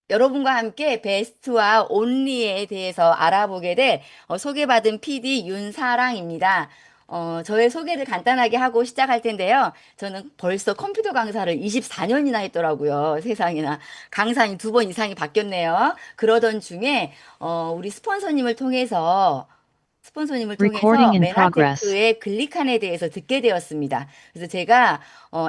여러분과 함께 베스트와 온리에 대해서 알아보게 될 소개받은 PD 윤사랑입니다. 저의 소개를 간단하게 하고 시작할 텐데요. 저는 벌써 컴퓨터 강사를 24년이나 했더라고요. 세상에나. 강사님 두 번 이상이 바뀌었네요. 그러던 중에 우리 스폰서님을 Recording 통해서 in progress. 메나테크의 글리칸에 대해서 듣게 되었습니다. 그래서 제가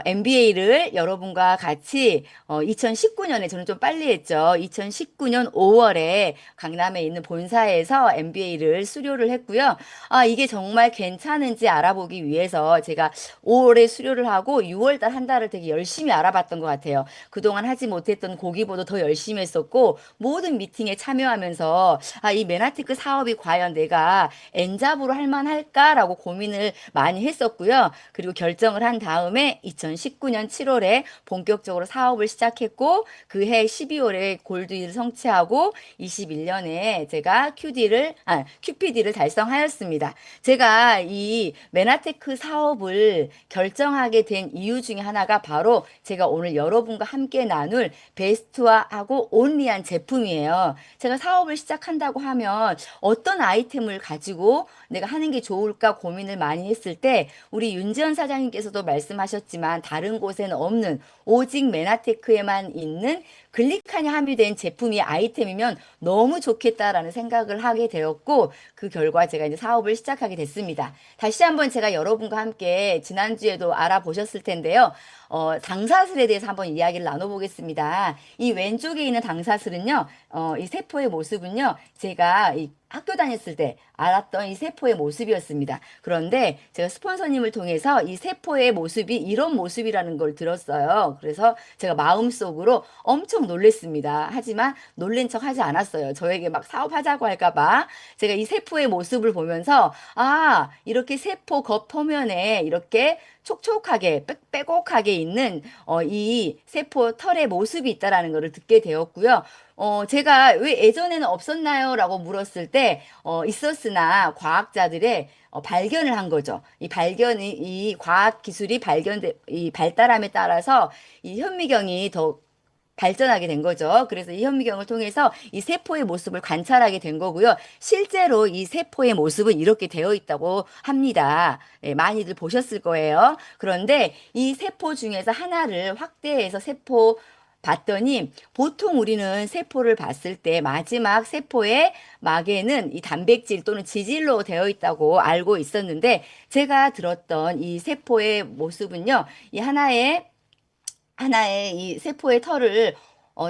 MBA를 여러분과 같이 2019년에 저는 좀 빨리 했죠. 2019년 5월에 강남에 있는 본사에서 MBA를 수료를 했고요. 아, 이게 정말 괜찮은지 알아보기 위해서 제가 5월에 수료를 하고 6월 달 한 달을 되게 열심히 알아봤던 것 같아요. 그동안 하지 못했던 고기보다 더 열심히 했었고 모든 미팅에 참여하면서 아, 이 메나테크 사업이 과연 내가 엔잡으로 할 만할까라고 고민을 많이 했었고요. 그리고 결정을 한 다음에 2019년 7월에 본격적으로 사업을 시작했고 그 해 12월에 골드를 성취하고 21년에 제가 QPD를 달성하였습니다. 제가 이 메나테크 사업을 결정하게 된 이유 중에 하나가 바로 제가 오늘 여러분과 함께 나눌 베스트화하고 온리한 제품이에요. 제가 사업을 시작한다고 하면 어떤 아이템을 가지고 내가 하는 게 좋을까 고민을 많이 했을 때 우리 윤지연 사장님께서도 말씀하셨지만 다른 곳에는 없는 오직 메나테크에만 있는 글리칸이 함유된 제품이 아이템이면 너무 좋겠다라는 생각을 하게 되었고 그 결과 제가 이제 사업을 시작하게 됐습니다. 다시 한번 제가 여러분과 함께 지난주에도 알아보셨을 텐데요. 당사슬에 대해서 한번 이야기를 나눠보겠습니다. 이 왼쪽에 있는 당사슬은요, 이 세포의 모습은요, 제가 이 학교 다녔을 때 알았던 이 세포의 모습이었습니다. 그런데 제가 스폰서님을 통해서 이 세포의 모습이 이런 모습이라는 걸 들었어요. 그래서 제가 마음속으로 엄청 놀랬습니다. 하지만 놀란 척 하지 않았어요. 저에게 막 사업하자고 할까봐. 제가 이 세포의 모습을 보면서 아, 이렇게 세포 겉표면에 이렇게 촉촉하게 빼곡하게 있는 이 세포 털의 모습이 있다라는 것을 듣게 되었고요. 제가 왜 예전에는 없었나요? 라고 물었을 때, 있었으나 과학자들의 발견을 한 거죠. 이 과학 기술이 이 발달함에 따라서 이 현미경이 더 발전하게 된 거죠. 그래서 이 현미경을 통해서 이 세포의 모습을 관찰하게 된 거고요. 실제로 이 세포의 모습은 이렇게 되어 있다고 합니다. 예, 많이들 보셨을 거예요. 그런데 이 세포 중에서 하나를 확대해서 세포 봤더니 보통 우리는 세포를 봤을 때 마지막 세포의 막에는 이 단백질 또는 지질로 되어 있다고 알고 있었는데 제가 들었던 이 세포의 모습은요. 이 하나의 이 세포의 털을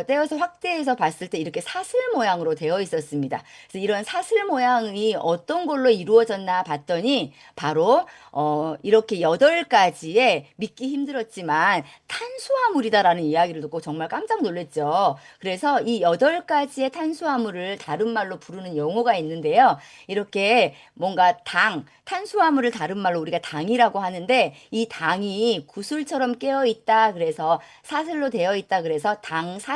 떼어서 확대해서 봤을 때 이렇게 사슬 모양으로 되어 있었습니다. 그래서 이런 사슬 모양이 어떤 걸로 이루어졌나 봤더니 바로 이렇게 8가지의 믿기 힘들었지만 탄수화물이다라는 이야기를 듣고 정말 깜짝 놀랐죠. 그래서 이 8가지의 탄수화물을 다른 말로 부르는 용어가 있는데요. 이렇게 뭔가 탄수화물을 다른 말로 우리가 당이라고 하는데 이 당이 구슬처럼 깨어 있다. 그래서 사슬로 되어 있다. 그래서 당사슬.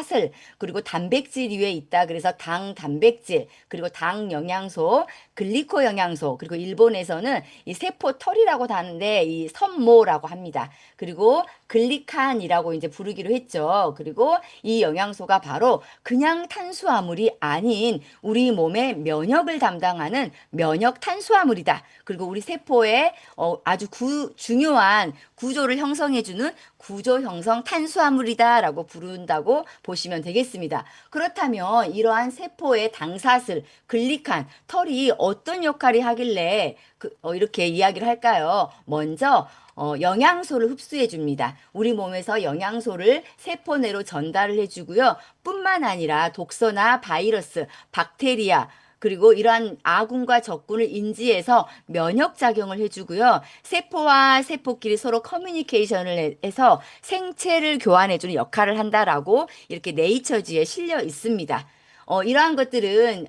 그리고 단백질 위에 있다. 그래서 당단백질. 그리고 당 영양소, 글리코 영양소. 그리고 일본에서는 이 세포 털이라고 하는데 이 섬모라고 합니다. 그리고 글리칸이라고 이제 부르기로 했죠. 그리고 이 영양소가 바로 그냥 탄수화물이 아닌 우리 몸의 면역을 담당하는 면역 탄수화물이다. 그리고 우리 세포에 아주 중요한 구조를 형성해주는 구조 형성 탄수화물이다라고 부른다고 보시면 되겠습니다. 그렇다면 이러한 세포의 당사슬, 글리칸, 털이 어떤 역할이 하길래 이렇게 이야기를 할까요? 먼저 영양소를 흡수해 줍니다. 우리 몸에서 영양소를 세포 내로 전달을 해주고요. 뿐만 아니라 독소나 바이러스, 박테리아, 그리고 이러한 아군과 적군을 인지해서 면역 작용을 해주고요. 세포와 세포끼리 서로 커뮤니케이션을 해서 생체를 교환해주는 역할을 한다라고 이렇게 네이처지에 실려 있습니다. 이러한 것들은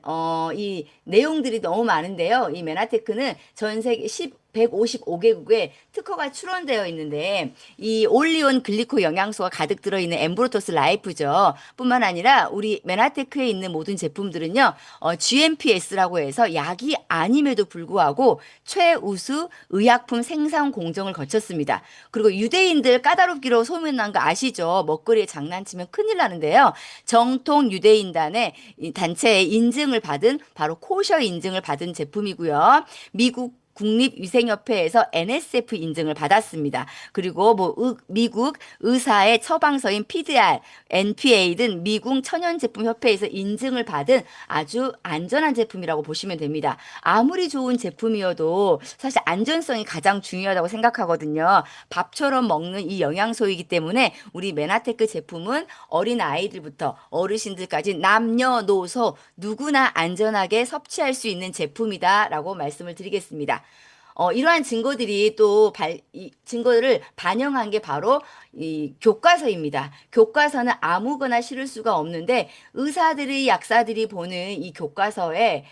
이 내용들이 너무 많은데요. 이 메나테크는 전 세계 155개국에 특허가 출원되어 있는데 이 올리온 글리코 영양소가 가득 들어있는 엠브로토스 라이프죠. 뿐만 아니라 우리 메나테크에 있는 모든 제품들은요. GMPS라고 해서 약이 아님에도 불구하고 최우수 의약품 생산 공정을 거쳤습니다. 그리고 유대인들 까다롭기로 소문난 거 아시죠? 먹거리에 장난치면 큰일 나는데요. 정통 유대인단의 이 단체의 인증을 받은 바로 코셔 인증을 받은 제품이고요. 미국 국립위생협회에서 NSF 인증을 받았습니다. 그리고 뭐 미국 의사의 처방서인 PDR, NPA 등 미국 천연제품협회에서 인증을 받은 아주 안전한 제품이라고 보시면 됩니다. 아무리 좋은 제품이어도 사실 안전성이 가장 중요하다고 생각하거든요. 밥처럼 먹는 이 영양소이기 때문에 우리 메나테크 제품은 어린 아이들부터 어르신들까지 남녀노소 누구나 안전하게 섭취할 수 있는 제품이다라고 말씀을 드리겠습니다. 이러한 증거들이 이 증거를 반영한 게 바로 이 교과서입니다. 교과서는 아무거나 실을 수가 없는데 의사들이, 약사들이 보는 이 교과서에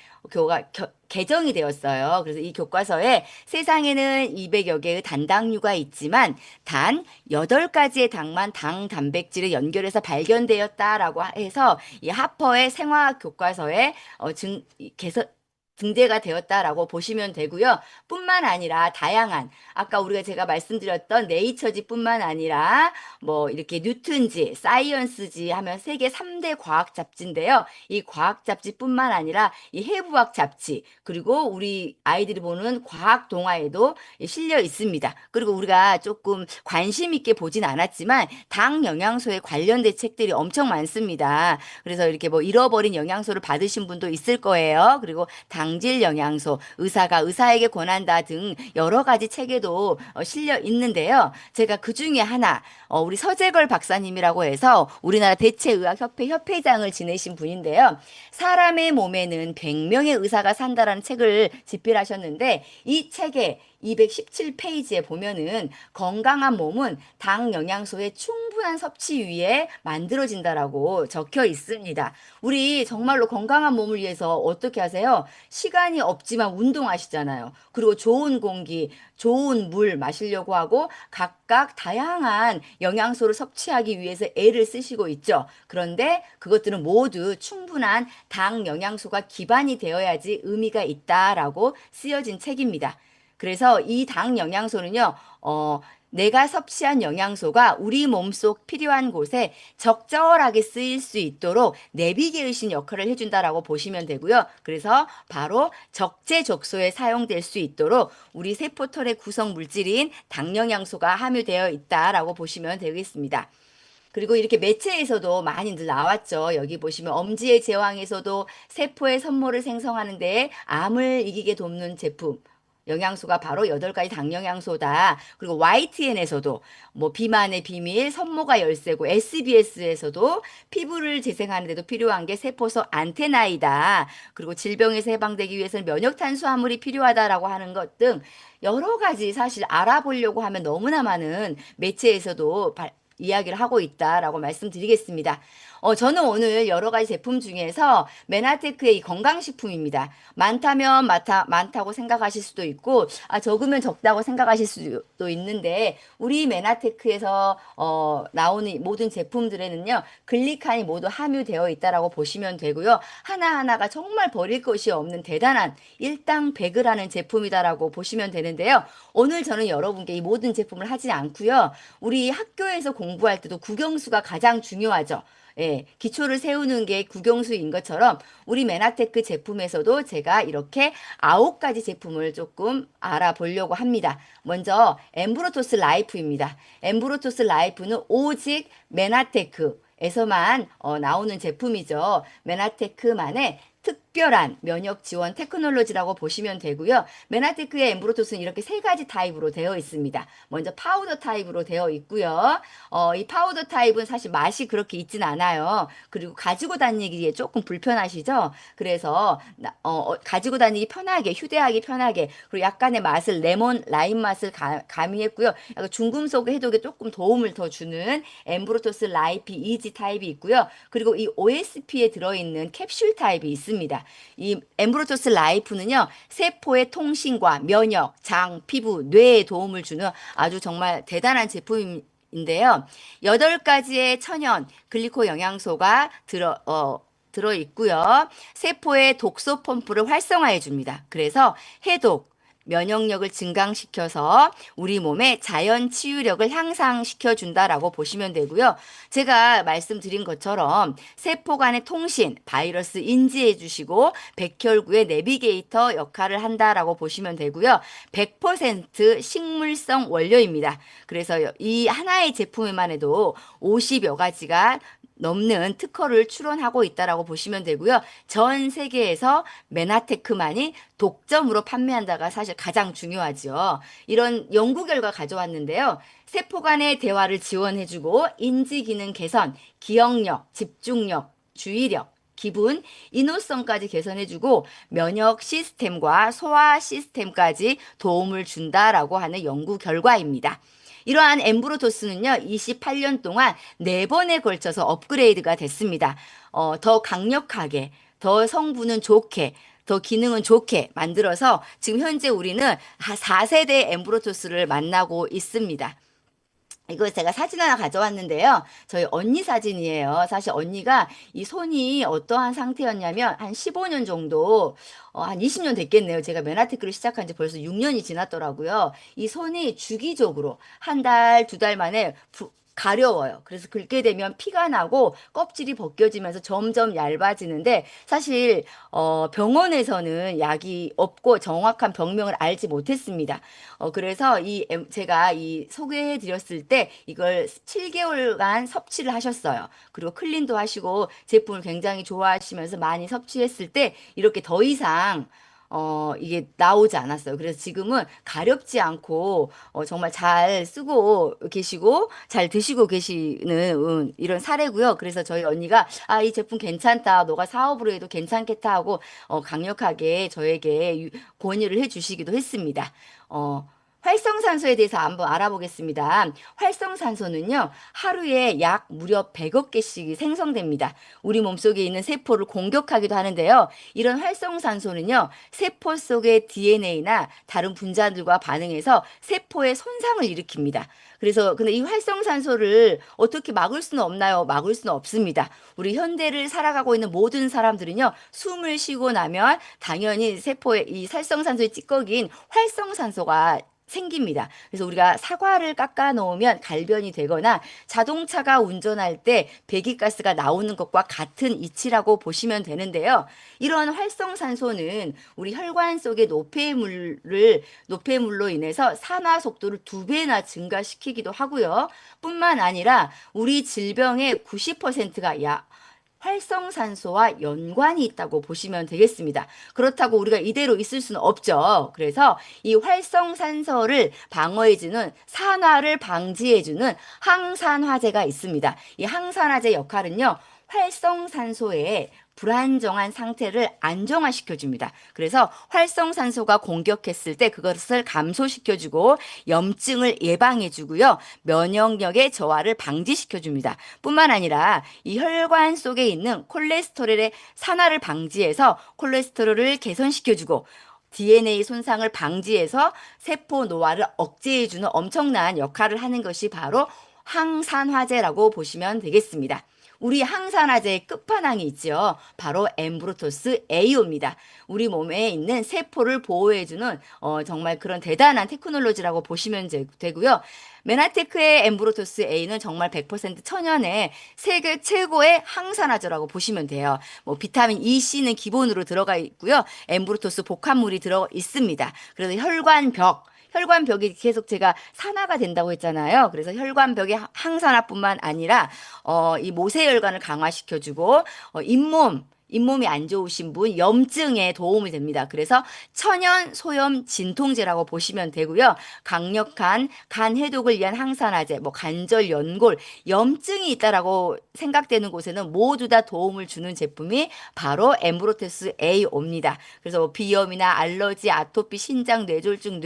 개정이 되었어요. 그래서 이 교과서에 세상에는 200여 개의 단당류가 있지만 단 8가지의 당만 당 단백질을 연결해서 발견되었다라고 해서 이 하퍼의 생화학 교과서에 등재가 되었다라고 보시면 되고요. 뿐만 아니라 다양한 아까 제가 말씀드렸던 네이처지뿐만 아니라 뭐 이렇게 뉴튼지, 사이언스지 하면 세계 3대 과학 잡지인데요. 이 과학 잡지뿐만 아니라 이 해부학 잡지 그리고 우리 아이들이 보는 과학 동화에도 실려 있습니다. 그리고 우리가 조금 관심 있게 보진 않았지만 당 영양소에 관련된 책들이 엄청 많습니다. 그래서 이렇게 뭐 잃어버린 영양소를 받으신 분도 있을 거예요. 그리고 당질 영양소, 의사가 의사에게 권한다 등 여러 가지 책에도 실려 있는데요. 제가 그 중에 하나, 우리 서재걸 박사님이라고 해서 우리나라 대체의학협회 협회장을 지내신 분인데요. 사람의 몸에는 100명의 의사가 산다라는 책을 집필하셨는데 이 책에 217페이지에 보면은 건강한 몸은 당 영양소의 충분한 섭취 위에 만들어진다라고 적혀 있습니다. 우리 정말로 건강한 몸을 위해서 어떻게 하세요? 시간이 없지만 운동하시잖아요. 그리고 좋은 공기, 좋은 물 마시려고 하고 각각 다양한 영양소를 섭취하기 위해서 애를 쓰시고 있죠. 그런데 그것들은 모두 충분한 당 영양소가 기반이 되어야지 의미가 있다라고 쓰여진 책입니다. 그래서 이 당 영양소는요, 내가 섭취한 영양소가 우리 몸속 필요한 곳에 적절하게 쓰일 수 있도록 내비게이션 역할을 해준다라고 보시면 되고요. 그래서 바로 적재적소에 사용될 수 있도록 우리 세포털의 구성 물질인 당 영양소가 함유되어 있다라고 보시면 되겠습니다. 그리고 이렇게 매체에서도 많이들 나왔죠. 여기 보시면 엄지의 제왕에서도 세포의 섬모를 생성하는 데 암을 이기게 돕는 제품. 영양소가 바로 8가지 당 영양소다. 그리고 YTN에서도 뭐 비만의 비밀, 섬모가 열쇠고 SBS에서도 피부를 재생하는 데도 필요한 게 세포속 안테나이다. 그리고 질병에서 해방되기 위해서는 면역 탄수화물이 필요하다라고 하는 것 등 여러 가지 사실 알아보려고 하면 너무나 많은 매체에서도 이야기를 하고 있다라고 말씀드리겠습니다. 저는 오늘 여러 가지 제품 중에서 메나테크의 이 건강식품입니다. 많다고 생각하실 수도 있고, 적으면 적다고 생각하실 수도 있는데, 우리 메나테크에서 나오는 모든 제품들에는요, 글리칸이 모두 함유되어 있다라고 보시면 되고요. 하나하나가 정말 버릴 것이 없는 대단한 일당백을 하는 제품이다라고 보시면 되는데요. 오늘 저는 여러분께 이 모든 제품을 하지 않고요. 우리 학교에서 공부할 때도 국영수가 가장 중요하죠. 예, 기초를 세우는 게 국영수인 것처럼 우리 메나테크 제품에서도 제가 이렇게 9가지 제품을 조금 알아보려고 합니다. 먼저 엠브로토스 라이프입니다. 엠브로토스 라이프는 오직 메나테크에서만 나오는 제품이죠. 메나테크만의 특별한 면역 지원 테크놀로지라고 보시면 되고요. 메나테크의 엠브로토스는 이렇게 3가지 타입으로 되어 있습니다. 먼저 파우더 타입으로 되어 있고요. 이 파우더 타입은 사실 맛이 그렇게 있진 않아요. 그리고 가지고 다니기에 조금 불편하시죠? 그래서 가지고 다니기 편하게, 휴대하기 편하게, 그리고 약간의 맛을 레몬, 라임 맛을 가미했고요. 약간 중금속 해독에 조금 도움을 더 주는 엠브로토스 라이피 이지 타입이 있고요. 그리고 이 OSP에 들어있는 캡슐 타입이 있습니다. 이 엠브로토스 라이프는요, 세포의 통신과 면역, 장, 피부, 뇌에 도움을 주는 아주 정말 대단한 제품인데요. 8가지의 천연 글리코 영양소가 들어 있고요. 세포의 독소 펌프를 활성화해 줍니다. 그래서 해독, 면역력을 증강시켜서 우리 몸의 자연 치유력을 향상시켜 준다라고 보시면 되고요. 제가 말씀드린 것처럼 세포 간의 통신, 바이러스 인지해 주시고 백혈구의 내비게이터 역할을 한다라고 보시면 되고요. 100% 식물성 원료입니다. 그래서 이 하나의 제품에만 해도 50여 가지가 넘는 특허를 출원하고 있다라고 보시면 되고요. 전 세계에서 메나테크만이 독점으로 판매한다가 사실 가장 중요하죠. 이런 연구 결과 가져왔는데요. 세포 간의 대화를 지원해주고 인지 기능 개선, 기억력, 집중력, 주의력, 기분, 인후성까지 개선해주고 면역 시스템과 소화 시스템까지 도움을 준다라고 하는 연구 결과입니다. 이러한 엠브로토스는요, 28년 동안 4번에 걸쳐서 업그레이드가 됐습니다. 더 강력하게, 더 성분은 좋게, 더 기능은 좋게 만들어서 지금 현재 우리는 4세대 엠브로토스를 만나고 있습니다. 이거 제가 사진 하나 가져왔는데요. 저희 언니 사진이에요. 사실 언니가 이 손이 어떠한 상태였냐면 한 15년 정도, 한 20년 됐겠네요. 제가 메나테크를 시작한 지 벌써 6년이 지났더라고요. 이 손이 주기적으로 한 달, 2달 만에 가려워요. 그래서 긁게 되면 피가 나고 껍질이 벗겨지면서 점점 얇아지는데 사실 병원에서는 약이 없고 정확한 병명을 알지 못했습니다. 그래서 제가 이 소개해 드렸을 때 이걸 7개월간 섭취를 하셨어요. 그리고 클린도 하시고 제품을 굉장히 좋아하시면서 많이 섭취했을 때 이렇게 더 이상 이게 나오지 않았어요. 그래서 지금은 가렵지 않고, 정말 잘 쓰고 계시고, 잘 드시고 계시는, 이런 사례고요. 그래서 저희 언니가, 아, 이 제품 괜찮다. 너가 사업으로 해도 괜찮겠다 하고, 강력하게 저에게 권유를 해 주시기도 했습니다. 어, 활성산소에 대해서 한번 알아보겠습니다. 활성산소는요, 하루에 약 무려 100억 개씩 생성됩니다. 우리 몸속에 있는 세포를 공격하기도 하는데요. 이런 활성산소는요, 세포 속의 DNA나 다른 분자들과 반응해서 세포의 손상을 일으킵니다. 그래서 근데 이 활성산소를 어떻게 막을 수는 없나요? 막을 수는 없습니다. 우리 현대를 살아가고 있는 모든 사람들은요, 숨을 쉬고 나면 당연히 세포에 이 활성산소의 찌꺼기인 활성산소가 생깁니다. 그래서 우리가 사과를 깎아 놓으면 갈변이 되거나 자동차가 운전할 때 배기가스가 나오는 것과 같은 이치라고 보시면 되는데요. 이런 활성산소는 우리 혈관 속의 노폐물로 인해서 산화 속도를 2배나 증가시키기도 하고요. 뿐만 아니라 우리 질병의 90%가 활성산소와 연관이 있다고 보시면 되겠습니다. 그렇다고 우리가 이대로 있을 수는 없죠. 그래서 이 활성산소를 방어해주는 산화를 방지해주는 항산화제가 있습니다. 이 항산화제 역할은요, 활성산소의 불안정한 상태를 안정화시켜줍니다. 그래서 활성산소가 공격했을 때 그것을 감소시켜주고 염증을 예방해주고요. 면역력의 저하를 방지시켜줍니다. 뿐만 아니라 이 혈관 속에 있는 콜레스테롤의 산화를 방지해서 콜레스테롤을 개선시켜주고 DNA 손상을 방지해서 세포 노화를 억제해주는 엄청난 역할을 하는 것이 바로 항산화제라고 보시면 되겠습니다. 우리 항산화제의 끝판왕이 있죠. 바로 엠브로토스 A호입니다. 우리 몸에 있는 세포를 보호해주는 정말 그런 대단한 테크놀로지라고 보시면 되고요. 메나테크의 엠브로토스 A는 정말 100% 천연의 세계 최고의 항산화제라고 보시면 돼요. 뭐 비타민 E, C는 기본으로 들어가 있고요. 엠브로토스 복합물이 들어 있습니다. 그래서 혈관벽이 계속 제가 산화가 된다고 했잖아요. 그래서 혈관벽의 항산화뿐만 아니라 이 모세혈관을 강화시켜주고 잇몸이 안 좋으신 분 염증에 도움이 됩니다. 그래서 천연 소염 진통제라고 보시면 되고요. 강력한 간 해독을 위한 항산화제, 뭐 관절 연골, 염증이 있다라고 생각되는 곳에는 모두 다 도움을 주는 제품이 바로 엠브로테스 A옵니다. 그래서 뭐 비염이나 알러지, 아토피, 신장, 뇌졸중,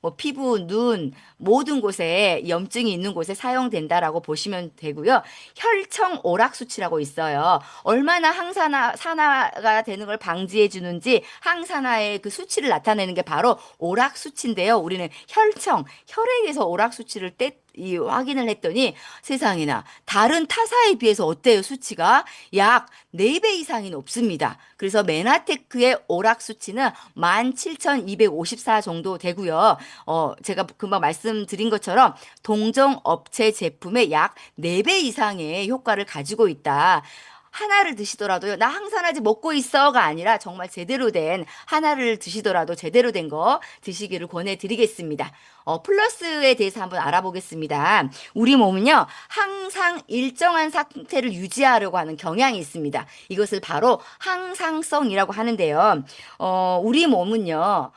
뭐 피부, 눈 모든 곳에 염증이 있는 곳에 사용된다라고 보시면 되고요. 혈청 오락 수치라고 있어요. 얼마나 항산화가 되는 걸 방지해 주는지 항산화의 그 수치를 나타내는 게 바로 오락 수치인데요. 우리는 혈액에서 오락 수치를 확인을 했더니 세상에나 다른 타사에 비해서 어때요? 수치가 약 4배 이상이 높습니다. 그래서 메나테크의 오락 수치는 17,254 정도 되고요. 제가 금방 말씀드린 것처럼 동종 업체 제품의 약 4배 이상의 효과를 가지고 있다. 하나를 드시더라도요, 나 항산화제 먹고 있어가 아니라 정말 제대로 된 하나를 드시더라도 제대로 된 거 드시기를 권해드리겠습니다. 플러스에 대해서 한번 알아보겠습니다. 우리 몸은요, 항상 일정한 상태를 유지하려고 하는 경향이 있습니다. 이것을 바로 항상성이라고 하는데요. 우리 몸은요,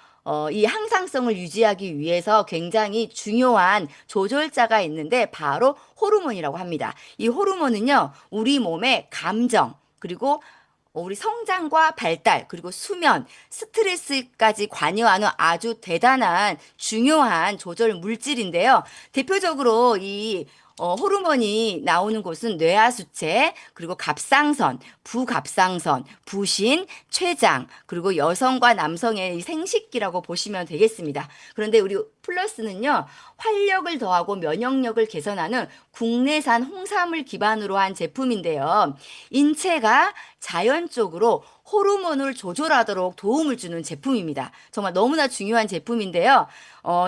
이 항상성을 유지하기 위해서 굉장히 중요한 조절자가 있는데 바로 호르몬이라고 합니다. 이 호르몬은요, 우리 몸의 감정, 그리고 우리 성장과 발달, 그리고 수면, 스트레스까지 관여하는 아주 대단한 중요한 조절 물질인데요. 대표적으로 이 호르몬이 나오는 곳은 뇌하수체, 그리고 갑상선, 부갑상선, 부신, 췌장, 그리고 여성과 남성의 이 생식기라고 보시면 되겠습니다. 그런데 우리 플러스는요, 활력을 더하고 면역력을 개선하는 국내산 홍삼을 기반으로 한 제품인데요. 인체가 자연적으로 호르몬을 조절하도록 도움을 주는 제품입니다. 정말 너무나 중요한 제품인데요.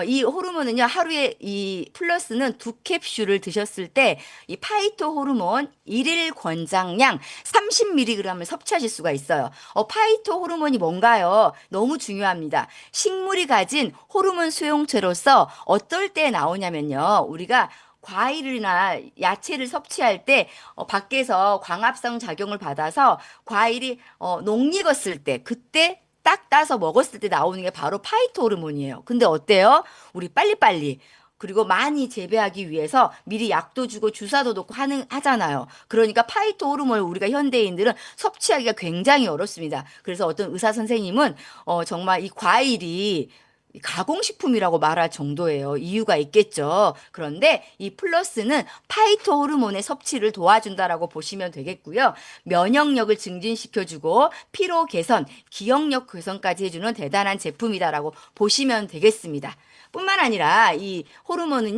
이 호르몬은요, 하루에 이 플러스는 2캡슐을 드셨을 때 이 파이토 호르몬 1일 권장량 30mg을 섭취하실 수가 있어요. 파이토 호르몬이 뭔가요? 너무 중요합니다. 식물이 가진 호르몬 수용체로서 어떨 때 나오냐면요. 우리가 과일이나 야채를 섭취할 때 밖에서 광합성 작용을 받아서 과일이 녹익었을 때 그때 딱 따서 먹었을 때 나오는 게 바로 파이토 호르몬이에요. 근데 어때요? 우리 빨리빨리 그리고 많이 재배하기 위해서 미리 약도 주고 주사도 놓고 하잖아요. 그러니까 파이토 호르몬을 우리가 현대인들은 섭취하기가 굉장히 어렵습니다. 그래서 어떤 의사 선생님은 정말 이 과일이 가공식품이라고 말할 정도예요. 이유가 있겠죠. 그런데 이 플러스는 파이토 호르몬의 섭취를 도와준다라고 보시면 되겠고요. 면역력을 증진시켜주고 피로 개선, 기억력 개선까지 해주는 대단한 제품이다라고 보시면 되겠습니다. 뿐만 아니라 이 호르몬에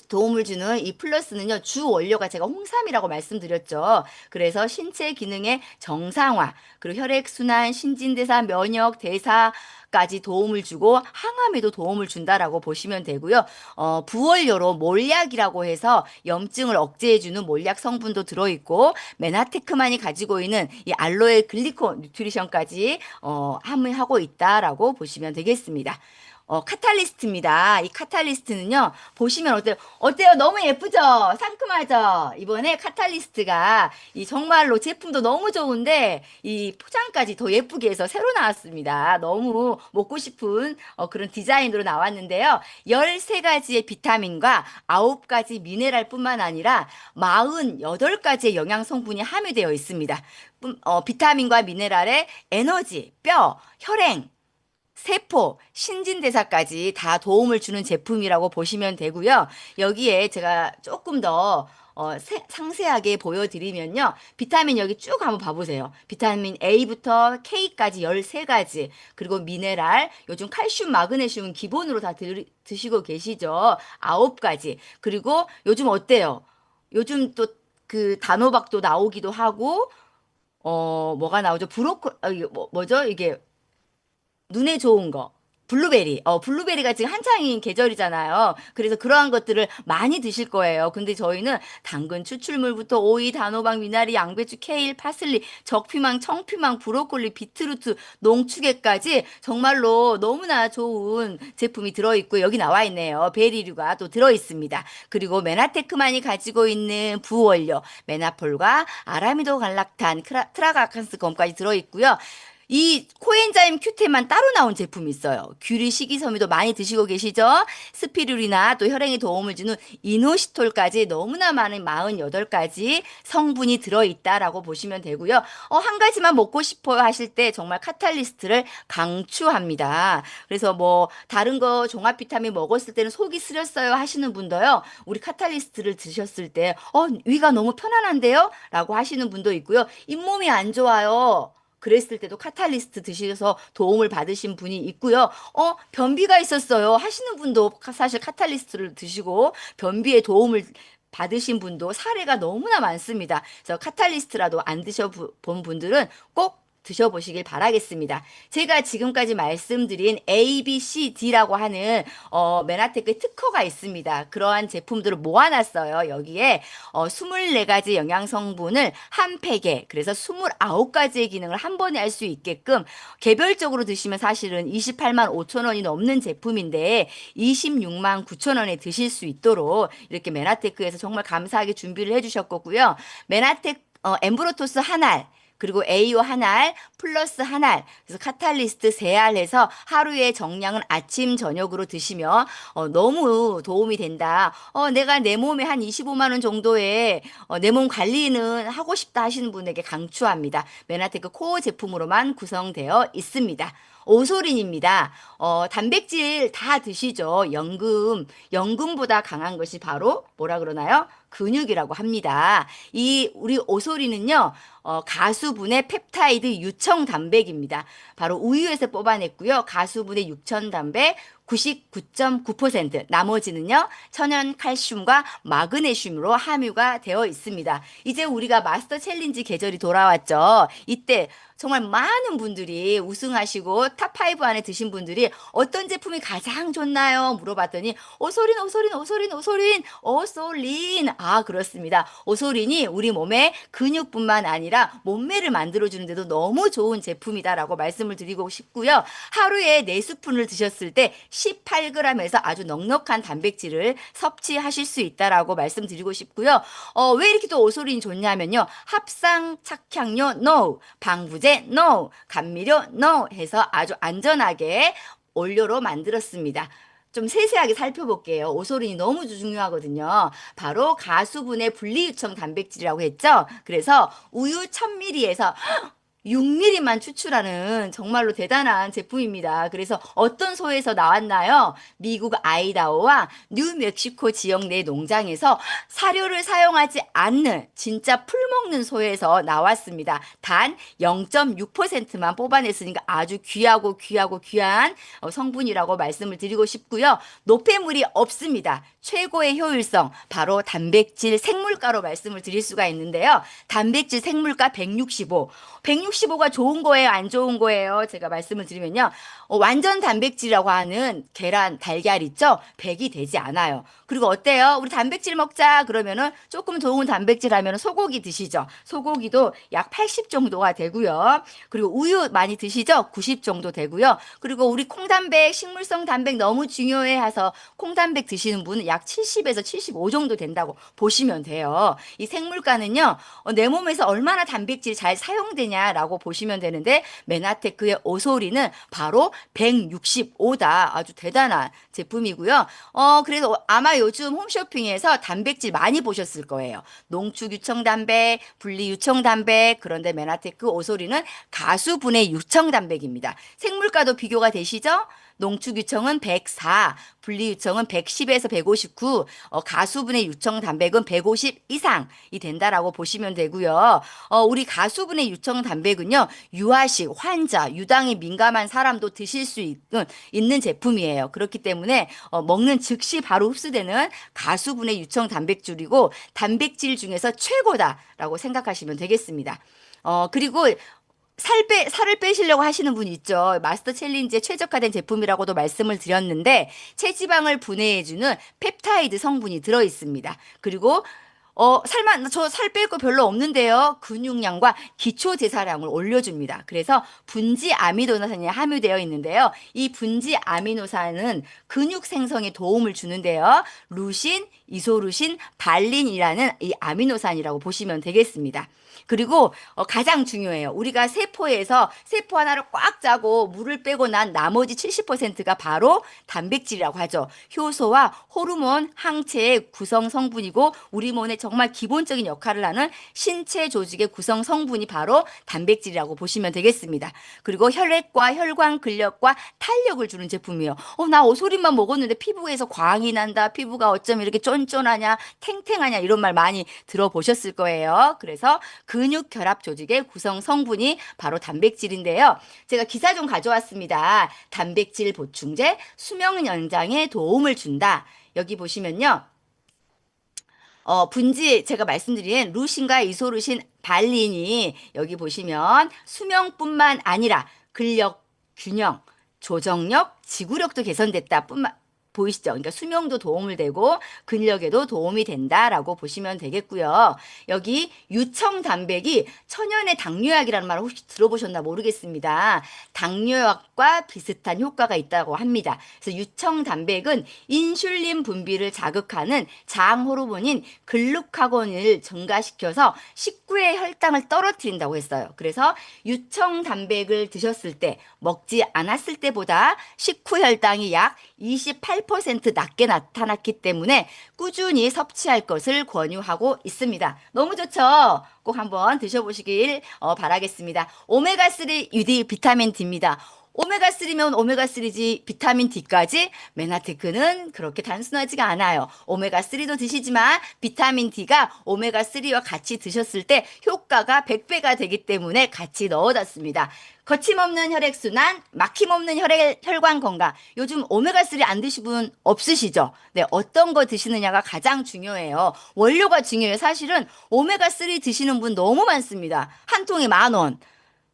도움을 주는 이 플러스는요, 주 원료가 제가 홍삼이라고 말씀드렸죠. 그래서 신체 기능의 정상화, 그리고 혈액순환, 신진대사, 면역, 대사까지 도움을 주고 항암에도 도움을 준다라고 보시면 되고요. 부원료로 몰약이라고 해서 염증을 억제해주는 몰약 성분도 들어있고, 메나테크만이 가지고 있는 이 알로에 글리코 뉴트리션까지 함유하고 있다라고 보시면 되겠습니다. 카탈리스트입니다. 이 카탈리스트는요, 보시면 어때요? 어때요? 너무 예쁘죠? 상큼하죠? 이번에 카탈리스트가 이 정말로 제품도 너무 좋은데 이 포장까지 더 예쁘게 해서 새로 나왔습니다. 너무 먹고 싶은 그런 디자인으로 나왔는데요. 13가지의 비타민과 9가지 미네랄뿐만 아니라 48가지의 영양 성분이 함유되어 있습니다. 비타민과 미네랄의 에너지, 뼈, 혈행, 세포, 신진대사까지 다 도움을 주는 제품이라고 보시면 되고요. 여기에 제가 조금 더 상세하게 보여드리면요. 비타민 여기 쭉 한번 봐보세요. 비타민 A부터 K까지 13가지, 그리고 미네랄, 요즘 칼슘, 마그네슘 기본으로 다 드시고 계시죠. 9가지. 그리고 요즘 어때요? 요즘 또 그 단호박도 나오기도 하고, 뭐가 나오죠? 이게 뭐죠? 이게 눈에 좋은 거. 블루베리. 블루베리가 지금 한창인 계절이잖아요. 그래서 그러한 것들을 많이 드실 거예요. 근데 저희는 당근 추출물부터 오이, 단호박, 미나리, 양배추, 케일, 파슬리, 적피망, 청피망, 브로콜리, 비트루트, 농축액까지 정말로 너무나 좋은 제품이 들어있고 여기 나와 있네요. 베리류가 또 들어있습니다. 그리고 메나테크만이 가지고 있는 부원료, 메나폴과 아라미도 갈락탄, 트라가칸스 검까지 들어있고요. 이 코엔자임 Q10만 따로 나온 제품이 있어요. 귤이 식이섬유도 많이 드시고 계시죠? 스피루리나 또 혈행에 도움을 주는 이노시톨까지 너무나 많은 48가지 성분이 들어있다라고 보시면 되고요. 한 가지만 먹고 싶어요 하실 때 정말 카탈리스트를 강추합니다. 그래서 뭐 다른 거 종합 비타민 먹었을 때는 속이 쓰렸어요 하시는 분도요. 우리 카탈리스트를 드셨을 때 위가 너무 편안한데요? 라고 하시는 분도 있고요. 잇몸이 안 좋아요. 그랬을 때도 카탈리스트 드셔서 도움을 받으신 분이 있고요. 변비가 있었어요 하시는 분도 사실 카탈리스트를 드시고 변비에 도움을 받으신 분도 사례가 너무나 많습니다. 그래서 카탈리스트라도 안 드셔본 분들은 꼭 드셔보시길 바라겠습니다. 제가 지금까지 말씀드린 A, B, C, D라고 하는 메나테크 특허가 있습니다. 그러한 제품들을 모아놨어요. 여기에 24가지 영양 성분을 한 팩에 그래서 29가지의 기능을 한 번에 할 수 있게끔 개별적으로 드시면 사실은 28만 5천 원이 넘는 제품인데 26만 9천 원에 드실 수 있도록 이렇게 메나테크에서 정말 감사하게 준비를 해주셨고요. 메나테크 엠브로토스 한 알 그리고 AO 한 알 플러스 한 알 그래서 카탈리스트 세 알 해서 하루의 정량은 아침 저녁으로 드시면 너무 도움이 된다. 내가 내 몸에 한 25만 원 정도의 내 몸 관리는 하고 싶다 하시는 분에게 강추합니다. 메나테크 코어 제품으로만 구성되어 있습니다. 오소린입니다. 단백질 다 드시죠. 연금보다 강한 것이 바로 뭐라 그러나요? 근육이라고 합니다. 우리 오소리는요, 가수분의 펩타이드 유청 단백입니다. 바로 우유에서 뽑아냈고요. 가수분의 유청 단백 99.9%, 나머지는요, 천연 칼슘과 마그네슘으로 함유가 되어 있습니다. 이제 우리가 마스터 챌린지 계절이 돌아왔죠. 이때 정말 많은 분들이 우승하시고 탑5 안에 드신 분들이 어떤 제품이 가장 좋나요? 물어봤더니 오소린, 오소린, 오소린, 오소린, 오소린. 그렇습니다. 오소린이 우리 몸의 근육뿐만 아니라 몸매를 만들어주는데도 너무 좋은 제품이다라고 말씀을 드리고 싶고요. 하루에 4스푼을 드셨을 때 18g에서 아주 넉넉한 단백질을 섭취하실 수 있다라고 말씀드리고 싶고요. 왜 이렇게 또 오소린이 좋냐면요. 합성 착향료 NO, 방부제 NO, 감미료 NO 해서 아주 안전하게 원료로 만들었습니다. 좀 세세하게 살펴볼게요. 오소린이 너무 중요하거든요. 바로 가수분해 분리유청 단백질이라고 했죠. 그래서 우유 1000ml에서 6mm만 추출하는 정말로 대단한 제품입니다. 그래서 어떤 소에서 나왔나요? 미국 아이다호와 뉴멕시코 지역 내 농장에서 사료를 사용하지 않는 진짜 풀 먹는 소에서 나왔습니다. 단 0.6%만 뽑아냈으니까 아주 귀한 성분이라고 말씀을 드리고 싶고요. 노폐물이 없습니다. 최고의 효율성 바로 단백질 생물가로 말씀을 드릴 수가 있는데요. 단백질 생물가 165. 165가 좋은 거예요, 안 좋은 거예요? 제가 말씀을 드리면요. 완전 단백질이라고 하는 계란, 달걀 있죠? 100이 되지 않아요. 그리고 어때요? 우리 단백질 먹자 그러면은 조금 좋은 단백질 하면 소고기 드시죠? 소고기도 약 80 정도가 되고요. 그리고 우유 많이 드시죠? 90 정도 되고요. 그리고 우리 콩단백, 식물성 단백 너무 중요해 해서 콩단백 드시는 분은 약 70에서 75 정도 된다고 보시면 돼요. 이 생물가는요, 내 몸에서 얼마나 단백질이 잘 사용되냐라고 보시면 되는데, 메나테크의 오소리는 바로 165다. 아주 대단한 제품이고요. 그래서 아마 요즘 홈쇼핑에서 단백질 많이 보셨을 거예요. 농축 유청 단백, 분리 유청 단백, 그런데 메나테크 오소리는 가수분해 유청 단백입니다. 생물가도 비교가 되시죠? 농축 유청은 104, 분리 유청은 110에서 159, 가수분해 유청 단백은 150 이상이 된다라고 보시면 되고요. 우리 가수분해 유청 단백은요, 유아식, 환자, 유당에 민감한 사람도 드실 수 있는 제품이에요. 그렇기 때문에 먹는 즉시 바로 흡수되는 가수분해 유청 단백질이고 단백질 중에서 최고다라고 생각하시면 되겠습니다. 그리고 살을 빼시려고 하시는 분 있죠. 마스터 챌린지에 최적화된 제품이라고도 말씀을 드렸는데 체지방을 분해해주는 펩타이드 성분이 들어있습니다. 그리고 저 살 뺄 거 별로 없는데요. 근육량과 기초 대사량을 올려줍니다. 그래서 분지 아미노산이 함유되어 있는데요. 이 분지 아미노산은 근육 생성에 도움을 주는데요. 루신, 이소루신, 발린이라는 이 아미노산이라고 보시면 되겠습니다. 그리고 가장 중요해요. 우리가 세포 하나를 꽉 짜고 물을 빼고 난 나머지 70%가 바로 단백질이라고 하죠. 효소와 호르몬, 항체의 구성 성분이고 우리 몸에 정말 기본적인 역할을 하는 신체 조직의 구성 성분이 바로 단백질이라고 보시면 되겠습니다. 그리고 혈액과 혈관 근력과 탄력을 주는 제품이에요. 나 오소리만 먹었는데 피부에서 광이 난다. 피부가 어쩜 이렇게 쫀쫀하냐, 탱탱하냐 이런 말 많이 들어보셨을 거예요. 그래서 근육 결합 조직의 구성 성분이 바로 단백질인데요. 제가 기사 좀 가져왔습니다. 단백질 보충제 수명 연장에 도움을 준다. 여기 보시면요. 분지 제가 말씀드린 루신과 이소루신 발린이 여기 보시면 수명뿐만 아니라 근력 균형, 조정력, 지구력도 개선됐다 뿐만 보이시죠? 그러니까 수명도 도움을 되고 근력에도 도움이 된다라고 보시면 되겠고요. 여기 유청 단백이 천연의 당뇨약이라는 말을 혹시 들어보셨나 모르겠습니다. 당뇨약과 비슷한 효과가 있다고 합니다. 그래서 유청 단백은 인슐린 분비를 자극하는 장 호르몬인 글루카곤을 증가시켜서 식구의 혈당을 떨어뜨린다고 했어요. 그래서 유청 단백을 드셨을 때 먹지 않았을 때보다 식후 혈당이 약 28% 낮게 나타났기 때문에 꾸준히 섭취할 것을 권유하고 있습니다. 너무 좋죠? 꼭 한번 드셔보시길 바라겠습니다. 오메가3 유디 비타민 D입니다. 오메가3면 오메가3지 비타민 D까지 메나테크는 그렇게 단순하지가 않아요. 오메가3도 드시지만 비타민 D가 오메가3와 같이 드셨을 때 효과가 100배가 되기 때문에 같이 넣어놨습니다. 거침없는 혈액순환, 막힘없는 혈관 건강. 요즘 오메가3 안 드신 분 없으시죠? 네, 어떤 거 드시느냐가 가장 중요해요. 원료가 중요해요. 사실은 오메가3 드시는 분 너무 많습니다. 한 통에 10,000원.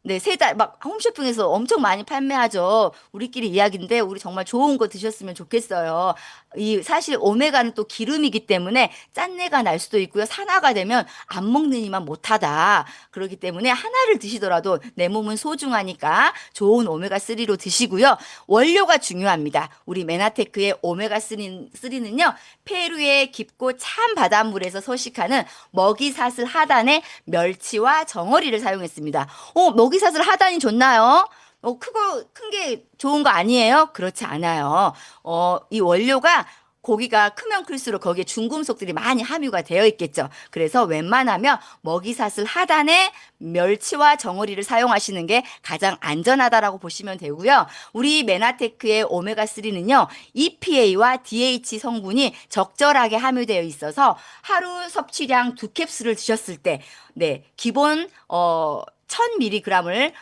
네, 막 홈쇼핑에서 엄청 많이 판매하죠. 우리끼리 이야기인데 우리 정말 좋은 거 드셨으면 좋겠어요. 사실 오메가는 또 기름이기 때문에 짠내가 날 수도 있고요. 산화가 되면 안 먹는 이만 못하다. 그렇기 때문에 하나를 드시더라도 내 몸은 소중하니까 좋은 오메가3로 드시고요. 원료가 중요합니다. 우리 메나테크의 오메가3는요. 페루의 깊고 찬 바닷물에서 서식하는 먹이사슬 하단에 멸치와 정어리를 사용했습니다. 먹이사슬 하단이 좋나요? 큰 게 좋은 거 아니에요? 그렇지 않아요. 이 원료가 고기가 크면 클수록 거기에 중금속들이 많이 함유가 되어 있겠죠. 그래서 웬만하면 먹이사슬 하단에 멸치와 정어리를 사용하시는 게 가장 안전하다라고 보시면 되고요. 우리 메나테크의 오메가3는요. EPA와 DH 성분이 적절하게 함유되어 있어서 하루 섭취량 2캡슐을 드셨을 때 네, 기본 1000mg을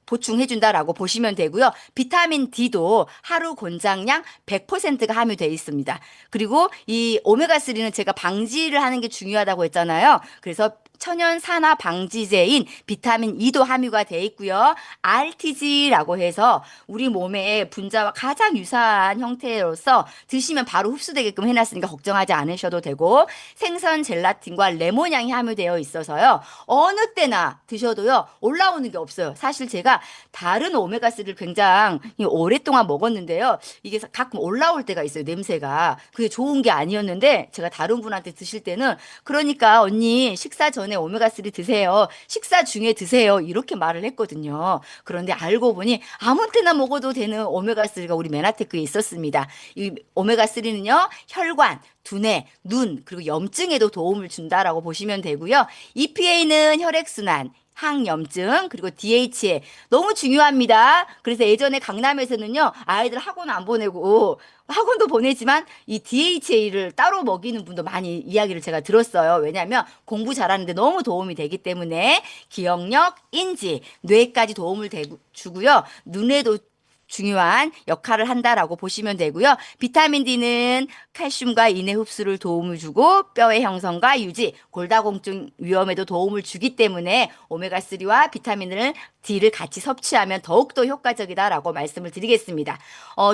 보충해준다라고 보시면 되고요. 비타민 D도 하루 권장량 100%가 함유되어 있습니다. 그리고 이 오메가3는 제가 방지를 하는 게 중요하다고 했잖아요. 그래서 천연 산화 방지제인 비타민 E도 함유가 되어 있고요. RTG라고 해서 우리 몸의 분자와 가장 유사한 형태로서 드시면 바로 흡수되게끔 해놨으니까 걱정하지 않으셔도 되고 생선 젤라틴과 레몬향이 함유되어 있어서요. 어느 때나 드셔도요. 올라오는 게 없어요. 사실 제가 다른 오메가3를 굉장히 오랫동안 먹었는데요. 이게 가끔 올라올 때가 있어요. 냄새가. 그게 좋은 게 아니었는데 제가 다른 분한테 드실 때는 그러니까 언니 식사 전에 오메가3 드세요. 식사 중에 드세요. 이렇게 말을 했거든요. 그런데 알고 보니 아무 때나 먹어도 되는 오메가3가 우리 메나테크에 있었습니다. 이 오메가3는요. 혈관, 두뇌, 눈, 그리고 염증에도 도움을 준다라고 보시면 되고요. EPA는 혈액순환, 항염증 그리고 DHA 너무 중요합니다. 그래서 예전에 강남에서는요 아이들 학원 안 보내고 학원도 보내지만 이 DHA를 따로 먹이는 분도 많이 이야기를 제가 들었어요. 왜냐하면 공부 잘하는데 너무 도움이 되기 때문에 기억력, 인지, 뇌까지 도움을 주고요. 눈에도 중요한 역할을 한다라고 보시면 되고요. 비타민 D는 칼슘과 인해 흡수를 도움을 주고 뼈의 형성과 유지, 골다공증 위험에도 도움을 주기 때문에 오메가3와 비타민을 D를 같이 섭취하면 더욱더 효과적이다라고 말씀을 드리겠습니다.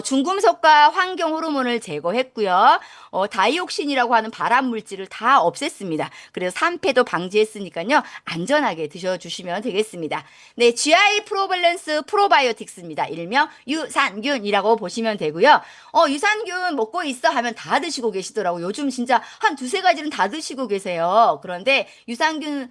중금속과 환경 호르몬을 제거했고요. 다이옥신이라고 하는 발암 물질을 다 없앴습니다. 그래서 산패도 방지했으니까요. 안전하게 드셔주시면 되겠습니다. 네, GI 프로밸런스 프로바이오틱스입니다. 일명 유산균이라고 보시면 되고요. 유산균 먹고 있어 하면 다 드시고 계시더라고요. 요즘 진짜 한 두세 가지는 다 드시고 계세요. 그런데 유산균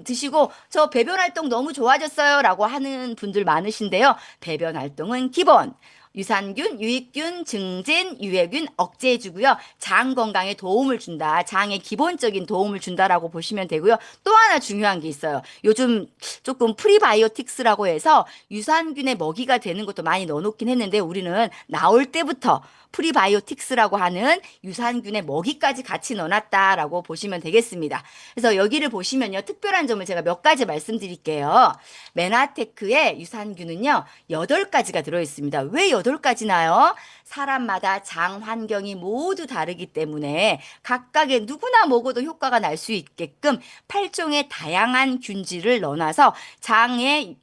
드시고 저 배변 활동 너무 좋아졌어요라고 하는 분들 많으신데요. 배변 활동은 기본. 유산균, 유익균, 증진, 유해균 억제해주고요. 장 건강에 도움을 준다. 장에 기본적인 도움을 준다라고 보시면 되고요. 또 하나 중요한 게 있어요. 요즘 조금 프리바이오틱스라고 해서 유산균의 먹이가 되는 것도 많이 넣어놓긴 했는데 우리는 나올 때부터 프리바이오틱스라고 하는 유산균의 먹이까지 같이 넣어놨다라고 보시면 되겠습니다. 그래서 여기를 보시면요. 특별한 점을 제가 몇 가지 말씀드릴게요. 메나테크의 유산균은요. 8가지가 들어있습니다. 왜 8가지나요? 사람마다 장 환경이 모두 다르기 때문에 각각의 누구나 먹어도 효과가 날 수 있게끔 8종의 다양한 균질을 넣어놔서 장의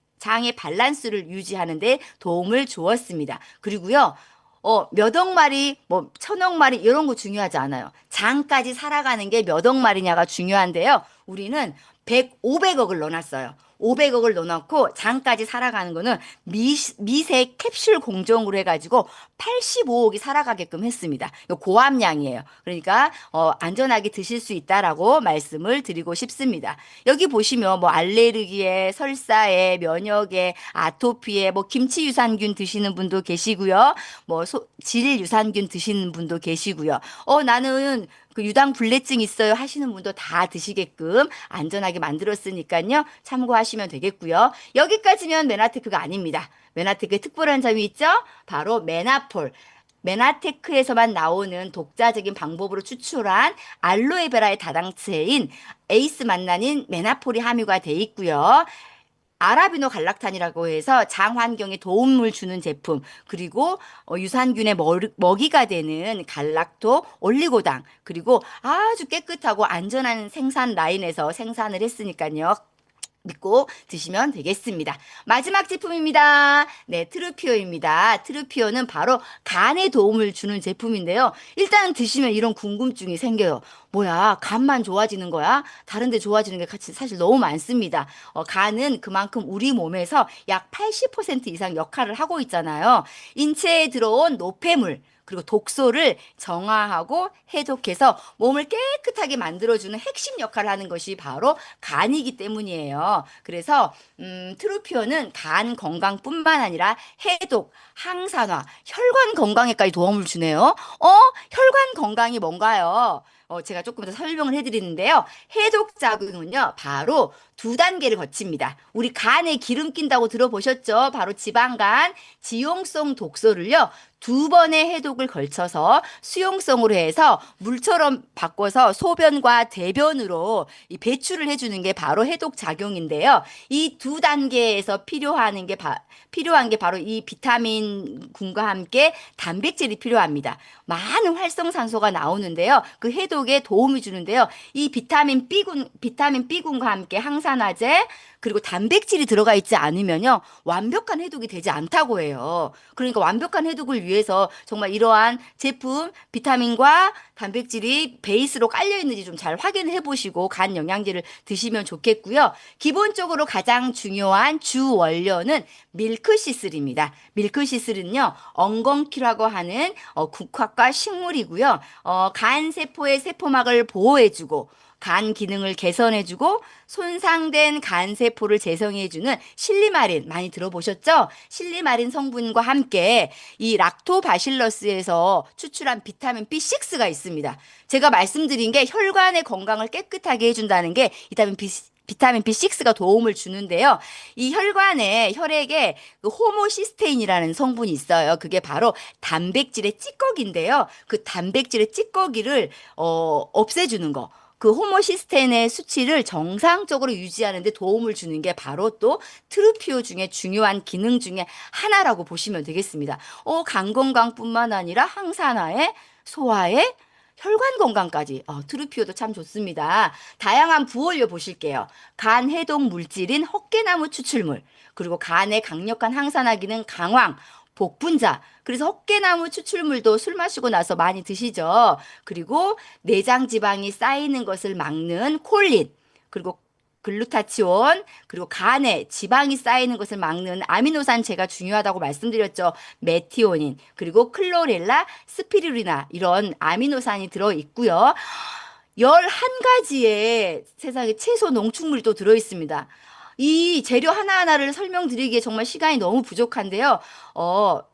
밸런스를 유지하는 데 도움을 주었습니다. 그리고요. 몇 억 마리, 뭐, 천억 마리, 이런 거 중요하지 않아요. 장까지 살아가는 게 몇 억 마리냐가 중요한데요. 우리는 500억을 넣어놨어요. 500억을 넣어놓고 장까지 살아가는 거는 미세 캡슐 공정으로 해가지고 85억이 살아가게끔 했습니다. 이거 고함량이에요. 그러니까 안전하게 드실 수 있다라고 말씀을 드리고 싶습니다. 여기 보시면 뭐 알레르기에, 설사에, 면역에, 아토피에, 뭐 김치 유산균 드시는 분도 계시고요. 뭐 질 유산균 드시는 분도 계시고요. 나는 그 유당불내증 있어요 하시는 분도 다 드시게끔 안전하게 만들었으니까요. 참고하시면 되겠고요. 여기까지면 메나테크가 아닙니다. 메나테크의 특별한 점이 있죠? 바로 메나폴. 메나테크에서만 나오는 독자적인 방법으로 추출한 알로에베라의 다당체인 에이스 만나닌 메나폴이 함유가 돼 있고요. 아라비노 갈락탄이라고 해서 장 환경에 도움을 주는 제품, 그리고 유산균의 먹이가 되는 갈락토 올리고당, 그리고 아주 깨끗하고 안전한 생산 라인에서 생산을 했으니까요. 믿고 드시면 되겠습니다. 마지막 제품입니다. 네, 트루피오입니다. 트루피오는 바로 간에 도움을 주는 제품인데요. 일단 드시면 이런 궁금증이 생겨요. 뭐야, 간만 좋아지는 거야? 다른 데 좋아지는 게 같이 사실 너무 많습니다. 간은 그만큼 우리 몸에서 약 80% 이상 역할을 하고 있잖아요. 인체에 들어온 노폐물, 그리고 독소를 정화하고 해독해서 몸을 깨끗하게 만들어주는 핵심 역할을 하는 것이 바로 간이기 때문이에요. 그래서 트루피오는 간 건강뿐만 아니라 해독, 항산화, 혈관 건강에까지 도움을 주네요. 혈관 건강이 뭔가요? 제가 조금 더 설명을 해드리는데요. 해독 작용은요, 바로 2단계를 거칩니다. 우리 간에 기름 낀다고 들어보셨죠? 바로 지방간, 지용성 독소를요, 2번의 해독을 걸쳐서 수용성으로 해서 물처럼 바꿔서 소변과 대변으로 이 배출을 해주는 게 바로 해독 작용인데요. 이 2단계에서 필요한 게 바로 이 비타민군과 함께 단백질이 필요합니다. 많은 활성산소가 나오는데요. 그 해독에 도움이 주는데요. 이 비타민 B군과 함께 항산화제, 그리고 단백질이 들어가 있지 않으면요. 완벽한 해독이 되지 않다고 해요. 그러니까 완벽한 해독을 위해서 정말 이러한 제품 비타민과 단백질이 베이스로 깔려 있는지 좀 잘 확인해 보시고 간 영양제를 드시면 좋겠고요. 기본적으로 가장 중요한 주 원료는 밀크시슬입니다. 밀크시슬은요. 엉겅퀴라고 하는 국화과 식물이고요. 간 세포의 세포막을 보호해주고 간 기능을 개선해주고 손상된 간 세포를 재생해주는 실리마린 많이 들어보셨죠? 실리마린 성분과 함께 이 락토바실러스에서 추출한 비타민 B6가 있습니다. 제가 말씀드린 게 혈관의 건강을 깨끗하게 해준다는 게 비타민 B6가 도움을 주는데요. 이 혈액에 그 호모시스테인이라는 성분이 있어요. 그게 바로 단백질의 찌꺼기인데요. 그 단백질의 찌꺼기를 없애주는 거. 그 호모시스테인의 수치를 정상적으로 유지하는 데 도움을 주는 게 바로 또 트루피오 중에 중요한 기능 중에 하나라고 보시면 되겠습니다. 간 건강뿐만 아니라 항산화에 소화에 혈관 건강까지 트루피오도 참 좋습니다. 다양한 부원료 보실게요. 간 해독 물질인 헛개나무 추출물, 그리고 간의 강력한 항산화 기능 강황, 복분자. 그래서 헛개나무 추출물도 술 마시고 나서 많이 드시죠. 그리고 내장 지방이 쌓이는 것을 막는 콜린. 그리고 글루타치온, 그리고 간에 지방이 쌓이는 것을 막는 아미노산 제가 중요하다고 말씀드렸죠. 메티오닌, 그리고 클로렐라, 스피루리나 이런 아미노산이 들어 있고요. 11가지의 세상에 채소 농축물이 또 들어 있습니다. 이 재료 하나하나를 설명드리기에 정말 시간이 너무 부족한데요.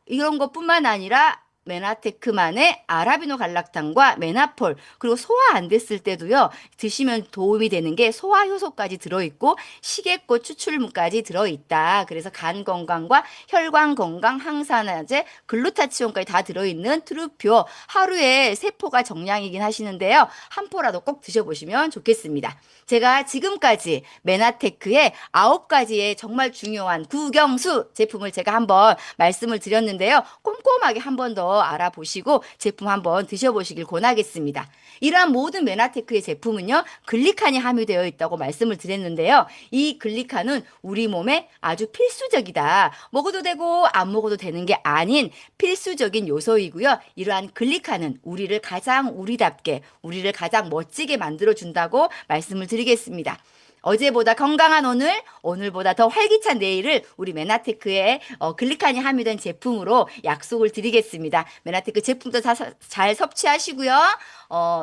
이런 것뿐만 아니라 메나테크만의 아라비노 갈락탄과 메나폴, 그리고 소화 안 됐을 때도요, 드시면 도움이 되는 게 소화 효소까지 들어있고, 식이꽃 추출물까지 들어있다. 그래서 간 건강과 혈관 건강, 항산화제, 글루타치온까지 다 들어있는 트루표. 하루에 3포가 정량이긴 하시는데요. 한 포라도 꼭 드셔보시면 좋겠습니다. 제가 지금까지 메나테크의 9가지의 정말 중요한 구경수 제품을 제가 한번 말씀을 드렸는데요. 꼼꼼하게 한 번 더 알아보시고 제품 한번 드셔보시길 권하겠습니다. 이러한 모든 메나테크의 제품은요, 글리칸이 함유되어 있다고 말씀을 드렸는데요. 이 글리칸은 우리 몸에 아주 필수적이다. 먹어도 되고 안 먹어도 되는 게 아닌 필수적인 요소이고요. 이러한 글리칸은 우리를 가장 우리답게, 우리를 가장 멋지게 만들어준다고 말씀을 드리겠습니다. 어제보다 건강한 오늘, 오늘보다 더 활기찬 내일을 우리 메나테크의 글리칸이 함유된 제품으로 약속을 드리겠습니다. 메나테크 제품도 잘 섭취하시고요.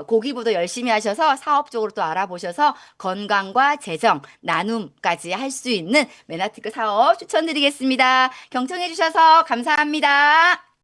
고기보다 열심히 하셔서 사업적으로 또 알아보셔서 건강과 재정, 나눔까지 할 수 있는 메나테크 사업 추천드리겠습니다. 경청해 주셔서 감사합니다.